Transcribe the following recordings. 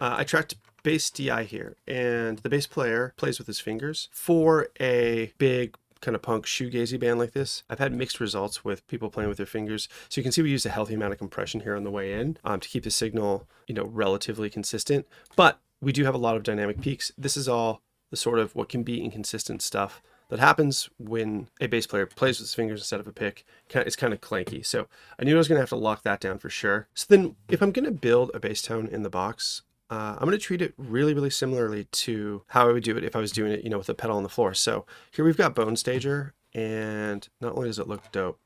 I tracked bass DI here, and the bass player plays with his fingers. For a big kind of punk shoegazy band like this, I've had mixed results with people playing with their fingers. So you can see we used a healthy amount of compression here on the way in to keep the signal, relatively consistent. But we do have a lot of dynamic peaks. This is all the sort of what can be inconsistent stuff that happens when a bass player plays with his fingers instead of a pick. It's kind of clanky. So I knew I was going to have to lock that down for sure. So then if I'm going to build a bass tone in the box, I'm going to treat it really, really similarly to how I would do it if I was doing it, with a pedal on the floor. So here we've got Bonestager, and not only does it look dope,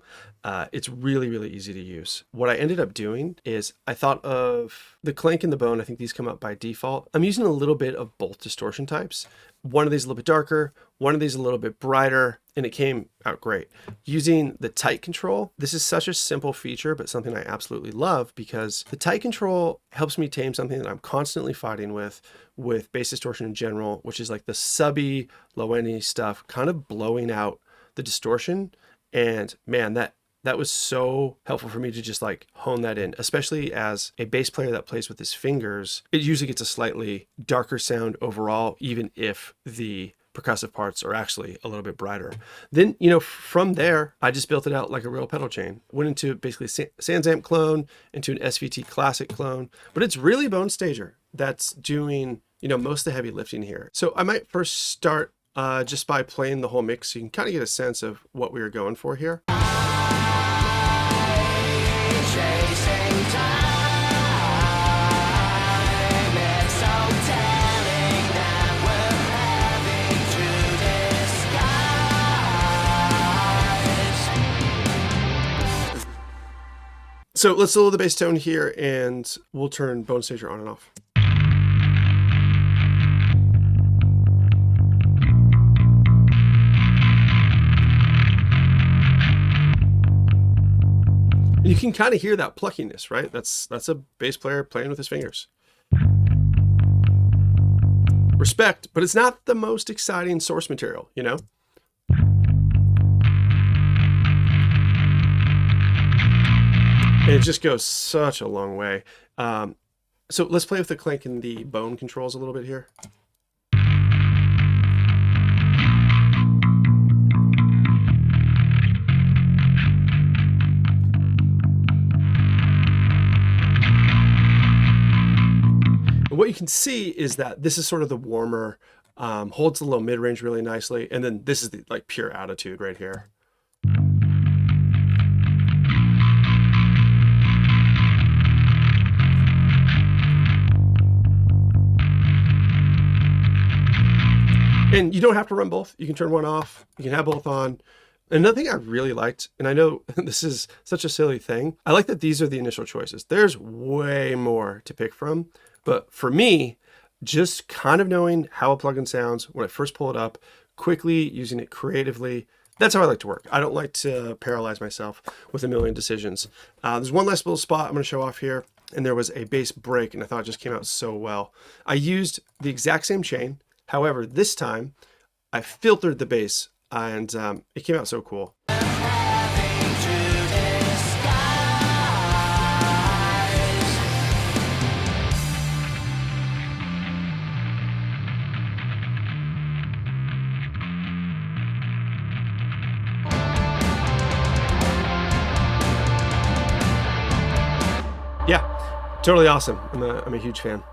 it's really, really easy to use. What I ended up doing is I thought of the clank and the bone. I think these come up by default. I'm using a little bit of both distortion types. One of these a little bit darker, one of these a little bit brighter, and it came out great. Using the tight control, this is such a simple feature, but something I absolutely love, because the tight control helps me tame something that I'm constantly fighting with bass distortion in general, which is like the subby, low-end stuff, kind of blowing out the distortion. And man, that was so helpful for me to just like hone that in, especially as a bass player that plays with his fingers. It usually gets a slightly darker sound overall, even if the percussive parts are actually a little bit brighter. Then, from there, I just built it out like a real pedal chain. Went into basically SansAmp clone, into an SVT classic clone, but it's really Bonestager that's doing, most of the heavy lifting here. So I might first start just by playing the whole mix so you can kind of get a sense of what we were going for here. So let's lower the bass tone here, and we'll turn Bonestager on and off. And you can kind of hear that pluckiness, right? That's a bass player playing with his fingers. Respect, but it's not the most exciting source material, And it just goes such a long way. So let's play with the clank and the bone controls a little bit here. And what you can see is that this is sort of the warmer, holds the low mid-range really nicely. And then this is the like pure attitude right here. And you don't have to run both. You can turn one off. You can have both on. Another thing I really liked, and I know this is such a silly thing, I like that these are the initial choices. There's way more to pick from. But for me, just kind of knowing how a plugin sounds when I first pull it up, quickly using it creatively, that's how I like to work. I don't like to paralyze myself with a million decisions. There's one last little spot I'm going to show off here. And there was a bass break, and I thought it just came out so well. I used the exact same chain. However, this time I filtered the bass, and it came out so cool. Yeah, totally awesome. I'm a huge fan.